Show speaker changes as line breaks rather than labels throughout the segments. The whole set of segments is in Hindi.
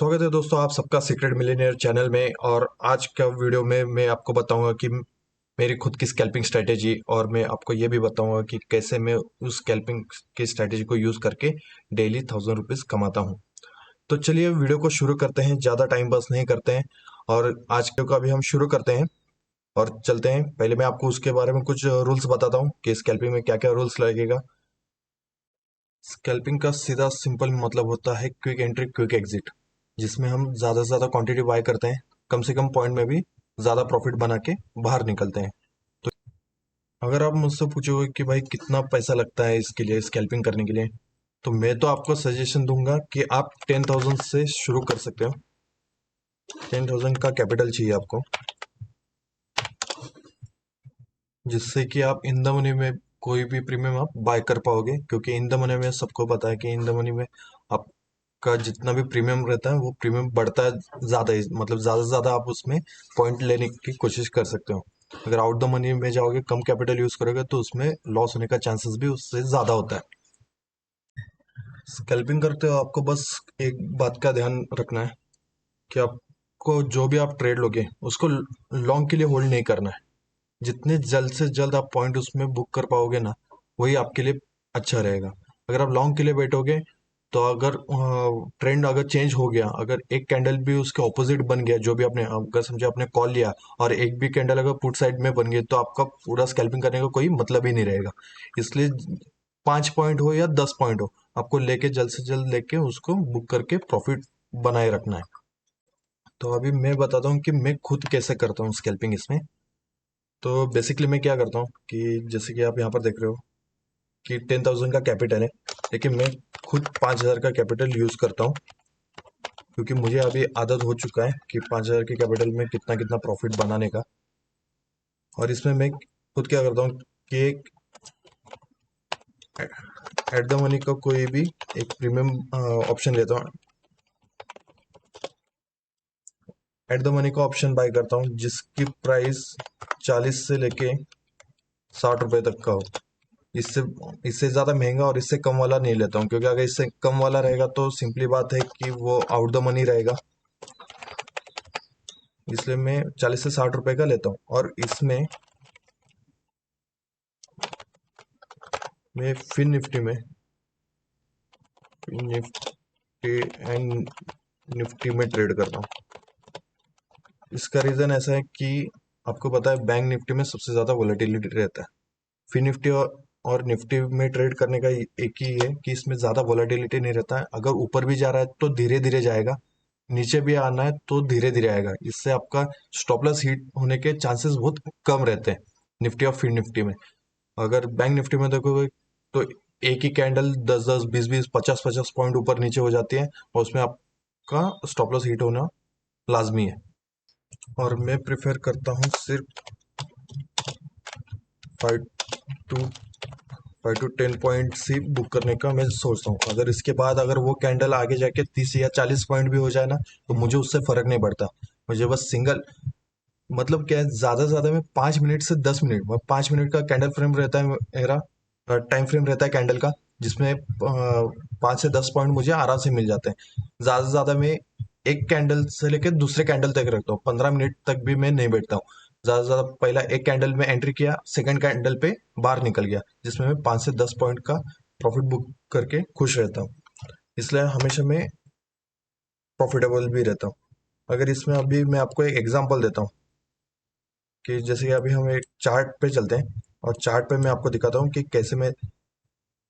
स्वागत है दोस्तों आप सबका सीक्रेट मिलियनेयर चैनल में। और आज का वीडियो में मैं आपको बताऊंगा कि मेरी खुद की स्कैल्पिंग स्ट्रैटेजी, और मैं आपको ये भी बताऊंगा कि कैसे मैं उस स्कैल्पिंग की स्ट्रैटेजी को यूज़ करके डेली 1000 रुपीज़ कमाता हूं। तो चलिए वीडियो को शुरू करते हैं, ज़्यादा टाइम पास नहीं करते हैं और आज का भी हम शुरू करते हैं और चलते हैं। पहले मैं आपको उसके बारे में कुछ रूल्स बताता हूँ कि स्कैल्पिंग में क्या क्या रूल्स लगेगा। स्कैल्पिंग का सीधा सिंपल मतलब होता है क्विक एंट्री क्विक एग्जिट, जिसमें हम ज़्यादा से ज़्यादा क्वांटिटी बाय करते हैं, कम से कम पॉइंट में भी ज़्यादा प्रॉफिट बना के बाहर निकलते हैं। तो अगर आप मुझसे पूछोगे कि भाई कितना पैसा लगता है इसके लिए, स्कैल्पिंग करने के लिए, तो मैं तो आपको सजेशन दूंगा कि आप 10,000 से शुरू कर सकते हो। 10,000 का कैपिटल चाहिए आपको, जिससे कि आप इन द मनी में कोई भी प्रीमियम आप बाय कर पाओगे। क्योंकि इन द मनी में सबको पता है कि इन द मनी में आपका जितना भी प्रीमियम रहता है वो प्रीमियम बढ़ता है ज़्यादा ही, मतलब ज़्यादा से ज़्यादा आप उसमें पॉइंट लेने की कोशिश कर सकते हो। अगर आउट द मनी में जाओगे, कम कैपिटल यूज़ करोगे, तो उसमें लॉस होने का चांसेस भी उससे ज़्यादा होता है। स्कैल्पिंग करते हो आपको बस एक बात का ध्यान रखना है कि आपको जो भी आप ट्रेड लोगे उसको लॉन्ग के लिए होल्ड नहीं करना है। जितने जल्द से जल्द आप पॉइंट उसमें बुक कर पाओगे ना, वही आपके लिए अच्छा रहेगा। अगर आप लॉन्ग के लिए बैठोगे तो अगर ट्रेंड अगर चेंज हो गया, अगर एक कैंडल भी उसके ऑपोजिट बन गया, जो भी आपने अगर समझे आपने कॉल लिया और एक भी कैंडल अगर पुट साइड में बन गई, तो आपका पूरा स्कैल्पिंग करने का कोई मतलब ही नहीं रहेगा। इसलिए 5 पॉइंट हो या 10 पॉइंट हो, आपको लेके जल्द से जल्द लेके उसको बुक करके प्रॉफिट बनाए रखना है। तो अभी मैं बताता हूँ कि मैं खुद कैसे करता हूँ स्कैल्पिंग इसमें। तो बेसिकली मैं क्या करता हूँ कि जैसे कि आप यहाँ पर देख रहे हो कि 10,000 का कैपिटल है, लेकिन मैं खुद 5,000 का कैपिटल यूज़ करता हूँ। क्योंकि मुझे अभी आदत हो चुका है कि 5,000 के कैपिटल में कितना कितना प्रॉफिट बनाने का। और इसमें मैं खुद क्या करता हूँ कि एक एट द मनी का कोई भी एक प्रीमियम ऑप्शन लेता हूँ। एट द मनी का ऑप्शन बाय करता हूँ जिसकी प्राइस 40 से लेके 60 रुपए तक का हो। इससे इससे ज़्यादा महंगा और इससे कम वाला नहीं लेता हूँ, क्योंकि अगर इससे कम वाला रहेगा तो सिंपली बात है कि वो आउट द मनी रहेगा। इसलिए मैं 40 से 60 रुपए का लेता हूँ। और इसमें मैं फिन निफ्टी में, निफ्टी एंड निफ्टी में ट्रेड करता हूँ। इसका रीज़न ऐसा है कि आपको पता है बैंक निफ्टी में सबसे ज़्यादा वोलेटिलिटी रहता है। फिन निफ्टी और निफ्टी में ट्रेड करने का एक ही है कि इसमें ज़्यादा वोलेटिलिटी नहीं रहता है। अगर ऊपर भी जा रहा है तो धीरे धीरे जाएगा, नीचे भी आना है तो धीरे धीरे आएगा। इससे आपका स्टॉप लॉस हिट होने के चांसेस बहुत कम रहते हैं निफ्टी और फिन निफ्टी में। अगर बैंक निफ्टी में देखोगे तो एक ही कैंडल 10-10, 20-20, 50-50 पॉइंट ऊपर नीचे हो जाती है, और उसमें आपका स्टॉप लॉस हिट होना लाजमी है। और मैं प्रेफर करता हूँ सिर्फ 5 टू 10 पॉइंट से बुक करने का मैं सोचता हूँ। अगर इसके बाद अगर वो कैंडल आगे जाके 30 या 40 पॉइंट भी हो जाए ना, तो मुझे उससे फर्क नहीं पड़ता। मुझे बस सिंगल, मतलब क्या है, ज़्यादा से ज़्यादा में 5 मिनट से 10 मिनट, 5 मिनट का कैंडल फ्रेम रहता है मेरा, टाइम फ्रेम रहता है कैंडल का, जिसमें 5 से 10 पॉइंट मुझे आराम से मिल जाते हैं। ज़्यादा से ज़्यादा मैं एक कैंडल से लेकर दूसरे कैंडल तक रखता हूँ, 15 मिनट तक भी मैं नहीं बैठता हूँ। ज़्यादा से ज़्यादा पहला एक कैंडल में एंट्री किया, सेकंड कैंडल पे बाहर निकल गया, जिसमें मैं 5 से 10 पॉइंट का प्रॉफिट बुक करके खुश रहता हूँ। इसलिए हमेशा मैं प्रॉफिटेबल भी रहता हूँ। अगर इसमें अभी मैं आपको एक एग्जांपल देता हूँ कि जैसे कि अभी हम एक चार्ट पे चलते हैं, और चार्ट पे मैं आपको दिखाता हूँ कि कैसे मैं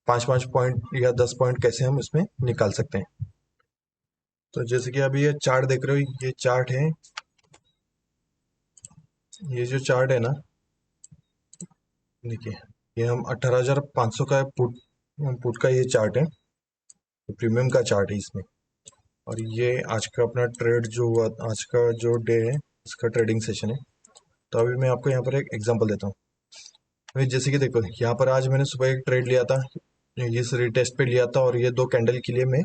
5-5 पॉइंट या 10 पॉइंट कैसे हम इसमें निकाल सकते हैं। तो जैसे कि अभी ये चार्ट देख रहे हो, ये चार्ट है, ये जो चार्ट है ना, देखिए, ये हम 18,500 का पुट पुट का ये चार्ट है, प्रीमियम का चार्ट है इसमें। और ये आज का अपना ट्रेड जो हुआ, आज का जो डे है, इसका ट्रेडिंग सेशन है। तो अभी मैं आपको यहाँ पर एक एग्जांपल देता हूँ। अभी जैसे कि देखो, यहाँ पर आज मैंने सुबह एक ट्रेड लिया था, इस रिटेस्ट पे लिया था, और ये 2 कैंडल के लिए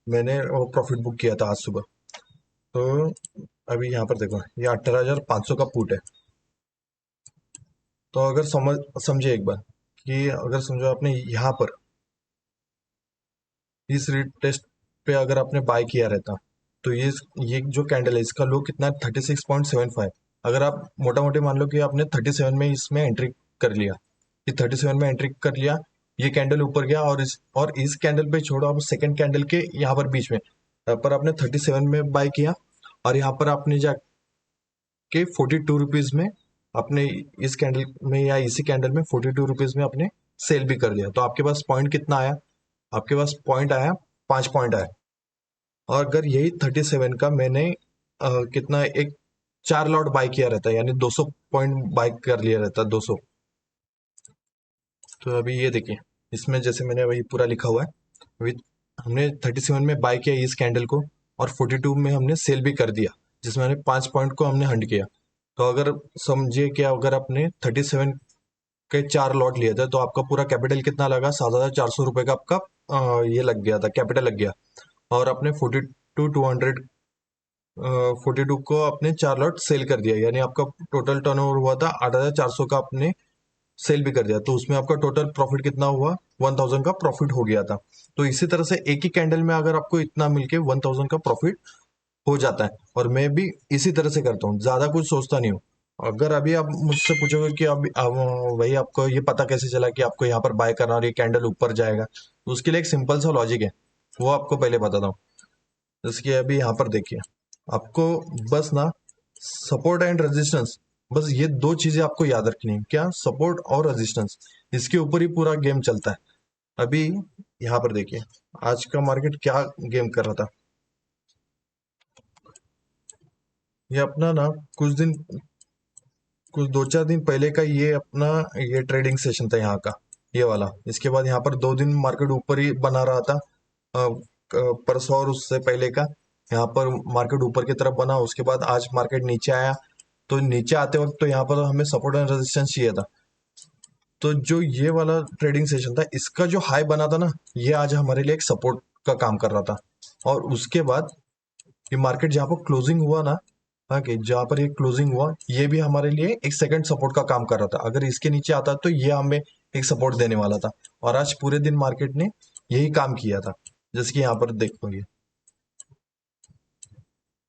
मैंने वो प्रॉफिट बुक किया था आज सुबह। तो अभी यहाँ पर देखो, ये 18,500 का पुट है। तो अगर समझे एक बार कि अगर समझो आपने यहाँ पर इस टेस्ट पे अगर आपने बाय किया रहता, तो ये जो कैंडल है इसका लो कितना है 36.75। अगर आप मोटा मोटी मान लो कि आपने 37 में इसमें एंट्री कर लिया, ये 37 में एंट्री कर लिया, ये कैंडल ऊपर गया और इस कैंडल पे छोड़ो आप सेकंड कैंडल के यहाँ पर बीच में, यहाँ पर आपने 37 में बाय किया और यहाँ पर आपने जाके 42 रुपीज में अपने इस कैंडल में या इसी कैंडल में 42 रुपीज में अपने सेल भी कर दिया। तो आपके पास पॉइंट कितना आया? आपके पास पॉइंट आया 5 पॉइंट आया। और अगर यही 37 का मैंने कितना एक 4 लॉट बाय किया रहता है, यानी 200 पॉइंट बाय कर लिया रहता है, 200। तो अभी ये देखिए, इसमें जैसे मैंने अभी पूरा लिखा हुआ है, विथ हमने 37 में बाय किया इस कैंडल को और 42 में हमने सेल भी कर दिया, जिसमें हमने 5 पॉइंट को हमने हंड किया। तो अगर समझिए कि अगर आपने 37 के 4 लॉट लिए थे तो आपका पूरा कैपिटल कितना लगा? 7,400 रुपये का आपका ये लग गया था, कैपिटल लग गया। और आपने 42 को अपने 4 लॉट सेल कर दिया, यानी आपका टोटल टर्नओवर हुआ था 8,400 का, आपने सेल भी कर दिया। तो उसमें आपका टोटल प्रॉफिट कितना हुआ? 1,000 का प्रॉफिट हो गया था। तो इसी तरह से एक ही कैंडल में अगर आपको इतना मिलके 1,000 का प्रॉफिट हो जाता है। और मैं भी इसी तरह से करता हूँ, ज्यादा कुछ सोचता नहीं हूँ। अगर अभी आप मुझसे पूछोगे कि भाई आपको ये पता कैसे चला कि आपको यहाँ पर बाय करना और ये कैंडल ऊपर जाएगा, तो उसके लिए एक सिंपल सा लॉजिक है, वो आपको पहले बताता हूँ। जैसे कि अभी यहाँ पर देखिए, आपको बस ना सपोर्ट एंड रेजिस्टेंस, बस ये दो चीजें आपको याद रखनी है। क्या? सपोर्ट और रेजिस्टेंस, इसके ऊपर ही पूरा गेम चलता है। अभी यहाँ पर देखिए, आज का मार्केट क्या गेम कर रहा था। ये अपना ना कुछ 2-4 दिन पहले का ये अपना ये ट्रेडिंग सेशन था यहाँ का, ये वाला। इसके बाद यहाँ पर 2 दिन मार्केट ऊपर ही बना रहा था, परसों और उससे पहले का यहाँ पर मार्केट ऊपर की तरफ बना। उसके बाद आज मार्केट नीचे आया। तो नीचे आते वक्त तो यहाँ पर हमें सपोर्ट एंड रेजिस्टेंस चाहिए था। तो जो ये वाला ट्रेडिंग सेशन था, इसका जो हाई बना था ना, ये आज हमारे लिए एक सपोर्ट का काम कर रहा था। और उसके बाद ये मार्केट जहाँ पर क्लोजिंग हुआ ना, हाँ कि जहाँ पर ये क्लोजिंग हुआ, ये भी हमारे लिए एक सेकंड सपोर्ट का काम कर रहा था। अगर इसके नीचे आता तो ये हमें एक सपोर्ट देने वाला था। और आज पूरे दिन मार्केट ने यही काम किया था। जैसे कि यहाँ पर देखोगे,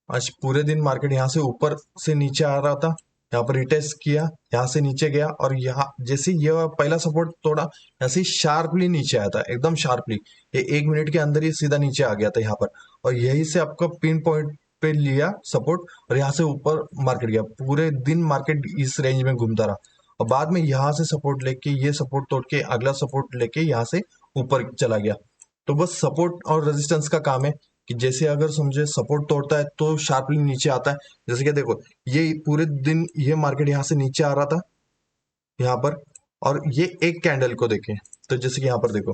आज पूरे दिन मार्केट यहाँ से ऊपर से नीचे आ रहा था, यहाँ पर रिटेस्ट किया, यहाँ से नीचे गया और यहाँ जैसे ये पहला सपोर्ट तोड़ा, ऐसे ही शार्पली नीचे आया था, एकदम शार्पली। ये 1 मिनट के अंदर ही सीधा नीचे आ गया था यहाँ पर। और यही से आपका पिन पॉइंट पे लिया सपोर्ट और यहाँ से ऊपर मार्केट गया। पूरे दिन मार्केट इस रेंज में घूमता रहा और बाद में यहाँ से सपोर्ट लेके, ये सपोर्ट तोड़ के अगला सपोर्ट लेके यहाँ से ऊपर चला गया। तो बस सपोर्ट और रेजिस्टेंस का काम है कि जैसे अगर समझे सपोर्ट तोड़ता है तो शार्पली नीचे आता है। जैसे कि देखो, ये पूरे दिन ये मार्केट यहाँ से नीचे आ रहा था यहाँ पर, और ये एक कैंडल को देखें तो जैसे कि यहाँ पर देखो,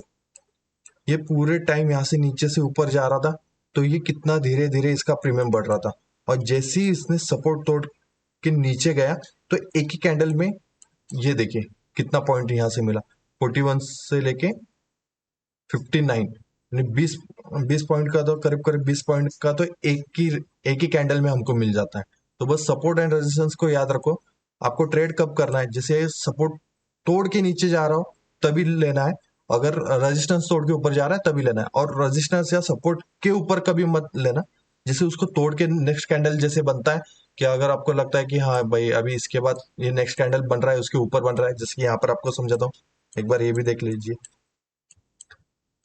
ये पूरे टाइम यहाँ से नीचे से ऊपर जा रहा था। तो ये कितना धीरे धीरे इसका प्रीमियम बढ़ रहा था। और जैसे ही इसने सपोर्ट तोड़ के नीचे गया, तो एक ही कैंडल में ये देखिए कितना पॉइंट यहाँ से मिला, 41 से लेके 59, यानी 20 पॉइंट का, तो करीब करीब 20 पॉइंट का तो एक ही कैंडल में हमको मिल जाता है। तो बस सपोर्ट एंड रेजिस्टेंस को याद रखो। आपको ट्रेड कब करना है? जैसे सपोर्ट तोड़ के नीचे जा रहा हो तभी लेना है, अगर रेजिस्टेंस तोड़ के ऊपर जा रहा है तभी लेना है। और रेजिस्टेंस या सपोर्ट के ऊपर कभी मत लेना, जैसे उसको तोड़ के नेक्स्ट कैंडल जैसे बनता है, कि अगर आपको लगता है कि हाँ भाई अभी इसके बाद ये नेक्स्ट कैंडल बन रहा है, उसके ऊपर बन रहा है, जैसे कि यहाँ पर आपको समझाता हूँ, एक बार ये भी देख लीजिए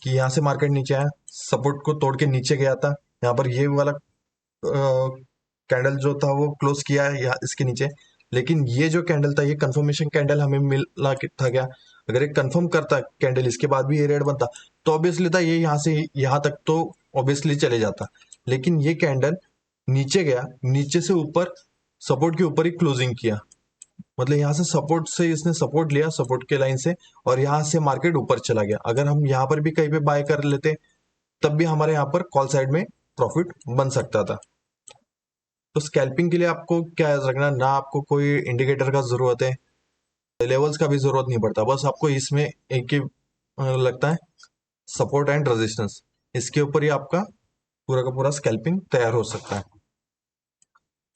कि यहाँ से मार्केट नीचे आया, सपोर्ट को तोड़ के नीचे गया था, यहाँ पर ये वाला कैंडल जो था वो क्लोज किया है यहाँ इसके नीचे। लेकिन ये जो कैंडल था, ये कंफर्मेशन कैंडल हमें मिला था क्या? अगर ये कंफर्म करता कैंडल इसके बाद भी ये रेड बनता तो ऑब्वियसली था ये यहाँ से यहाँ तक तो ऑब्वियसली चले जाता। लेकिन ये कैंडल नीचे गया, नीचे से ऊपर सपोर्ट के ऊपर ही क्लोजिंग किया, मतलब यहाँ से सपोर्ट से इसने सपोर्ट लिया, सपोर्ट के लाइन से, और यहाँ से मार्केट ऊपर चला गया। अगर हम यहाँ पर भी कहीं पे बाय कर लेते तब भी हमारे यहाँ पर कॉल साइड में प्रॉफिट बन सकता था। तो स्कैल्पिंग के लिए आपको क्या याद रखना, ना आपको कोई इंडिकेटर का जरूरत है, लेवल्स का भी जरूरत नहीं पड़ता। बस आपको इसमें एक ही लगता है, सपोर्ट एंड रेजिस्टेंस, इसके ऊपर ही आपका पूरा का पूरा स्कैल्पिंग तैयार हो सकता है।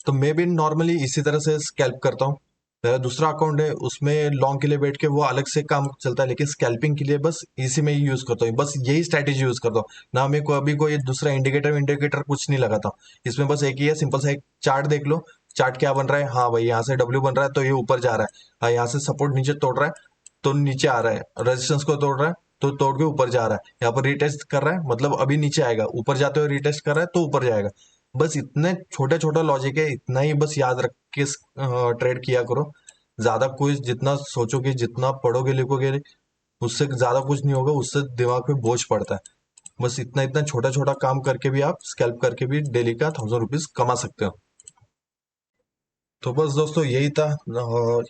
तो मैं भी नॉर्मली इसी तरह से स्कैल्प करता हूँ। मेरा दूसरा अकाउंट है, उसमें लॉन्ग के लिए बैठ के वो अलग से काम चलता है, लेकिन स्कैल्पिंग के लिए बस इसी में ही यूज करता हूँ, बस यही स्ट्रैटेजी यूज करता हूँ। ना मैं को अभी कोई दूसरा इंडिकेटर इंडिकेटर कुछ नहीं लगाता हूँ। इसमें बस एक ही है, सिंपल सा एक चार्ट देख लो। चार्ट क्या बन रहा है, हाँ भाई यहाँ से डब्ल्यू बन रहा है तो ये ऊपर जा रहा है, हाँ यहाँ से सपोर्ट नीचे तोड़ रहा है तो नीचे आ रहा है, रेजिस्टेंस को तोड़ रहा है तो तोड़ के ऊपर जा रहा है, यहाँ पर रिटेस्ट कर रहा है मतलब अभी नीचे आएगा, ऊपर जाते हुए रिटेस्ट कर रहा है तो ऊपर जाएगा। बस इतने छोटे छोटा लॉजिक है, इतना ही बस याद रख के ट्रेड किया करो। ज्यादा कुछ जितना सोचोगे, जितना पढ़ोगे लिखोगे, उससे ज्यादा कुछ नहीं होगा, उससे दिमाग पे बोझ पड़ता है। बस इतना इतना छोटा छोटा काम करके भी आप स्कैल्प करके भी डेली का 1000 रुपीज कमा सकते हो। तो बस दोस्तों यही था,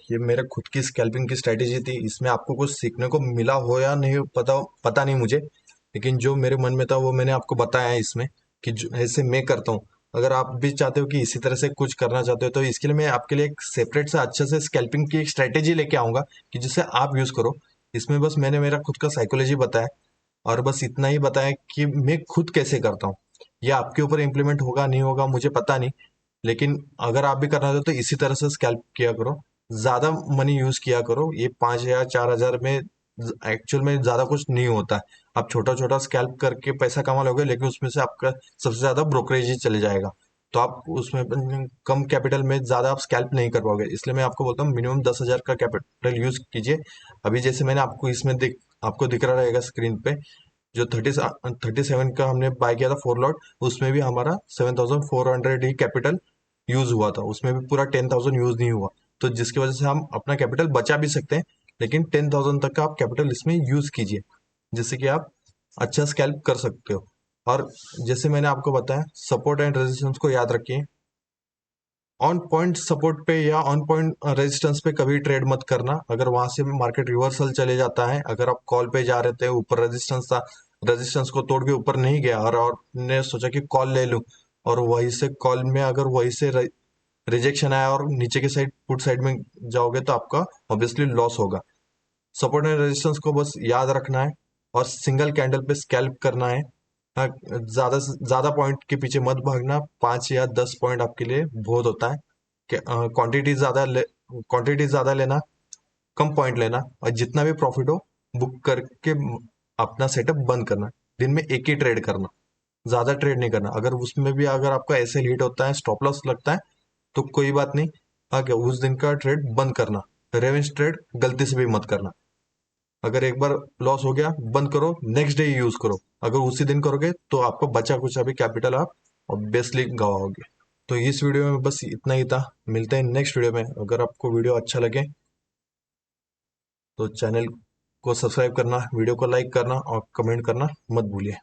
ये मेरे खुद की स्कैल्पिंग की स्ट्रेटेजी थी। इसमें आपको कुछ सीखने को मिला हो या नहीं पता, पता नहीं मुझे, लेकिन जो मेरे मन में था वो मैंने आपको बताया है इसमें, कि ऐसे मैं करता हूँ। अगर आप भी चाहते हो कि इसी तरह से कुछ करना चाहते हो तो इसके लिए मैं आपके लिए एक सेपरेट से अच्छे से स्कैल्पिंग की एक स्ट्रेटेजी लेके आऊंगा, कि जिसे आप यूज करो। इसमें बस मैंने मेरा खुद का साइकोलॉजी बताया, और बस इतना ही बताया कि मैं खुद कैसे करता हूँ। ये आपके ऊपर इम्प्लीमेंट होगा नहीं होगा मुझे पता नहीं, लेकिन अगर आप भी करना चाहते हो तो इसी तरह से स्कैल्प किया करो। ज्यादा मनी यूज किया करो, ये 5 या 4 हजार में एक्चुअल में ज्यादा कुछ नहीं होता है। आप छोटा छोटा स्कैल्प करके पैसा कमा लोगे, लेकिन उसमें से आपका सबसे ज्यादा ब्रोकरेज ही चले जाएगा। तो आप उसमें कम कैपिटल में ज्यादा आप स्कैल्प नहीं कर पाओगे, इसलिए मैं आपको बोलता हूँ मिनिमम 10 हजार का कैपिटल यूज कीजिए। अभी जैसे मैंने आपको इसमें आपको दिख रहा रहेगा स्क्रीन पे, जो 37 का हमने बाय किया था 4 लॉट, उसमें भी हमारा 7400 ही कैपिटल यूज हुआ था, उसमें भी पूरा 10,000 यूज नहीं हुआ। तो जिसकी वजह से हम अपना कैपिटल बचा भी सकते हैं, लेकिन 10,000 तक का आप कैपिटल इसमें यूज कीजिए, जिससे कि आप अच्छा स्कैल्प कर सकते हो। और जैसे मैंने आपको बताया, सपोर्ट एंड रेजिस्टेंस को याद रखिए। ऑन पॉइंट सपोर्ट पे या ऑन पॉइंट रेजिस्टेंस पे कभी ट्रेड मत करना। अगर वहां से मार्केट रिवर्सल चले जाता है, अगर आप कॉल पे जा रहे थे, ऊपर रेजिस्टेंस था, रेजिस्टेंस को तोड़ के ऊपर नहीं गया, और ने सोचा कि कॉल ले लूं, और वहीं से कॉल में अगर वहीं से रिजेक्शन आया और नीचे के साइड पुट साइड में जाओगे तो आपका ऑब्वियसली लॉस होगा। सपोर्ट एंड रेजिस्टेंस को बस याद रखना है, और सिंगल कैंडल पे स्कैल्प करना है। हाँ, ज्यादा से ज्यादा पॉइंट के पीछे मत भागना, 5 या 10 पॉइंट आपके लिए बहुत होता है। क्वांटिटी ज्यादा क्वांटिटी ज्यादा लेना, कम पॉइंट लेना, और जितना भी प्रॉफिट हो बुक करके अपना सेटअप बंद करना। दिन में एक ही ट्रेड करना, ज्यादा ट्रेड नहीं करना। अगर उसमें भी अगर आपका ऐसे हिट होता है, स्टॉप लॉस लगता है, तो कोई बात नहीं, आगे उस दिन का ट्रेड बंद करना। रेवेंज ट्रेड गलती से भी मत करना। अगर एक बार लॉस हो गया, बंद करो, नेक्स्ट डे यूज करो। अगर उसी दिन करोगे तो आपको बचा कुछ अभी कैपिटल आप ऑब्वियसली गवाओगे। तो इस वीडियो में बस इतना ही था, मिलते हैं नेक्स्ट वीडियो में। अगर आपको वीडियो अच्छा लगे तो चैनल को सब्सक्राइब करना, वीडियो को लाइक करना और कमेंट करना मत भूलिए।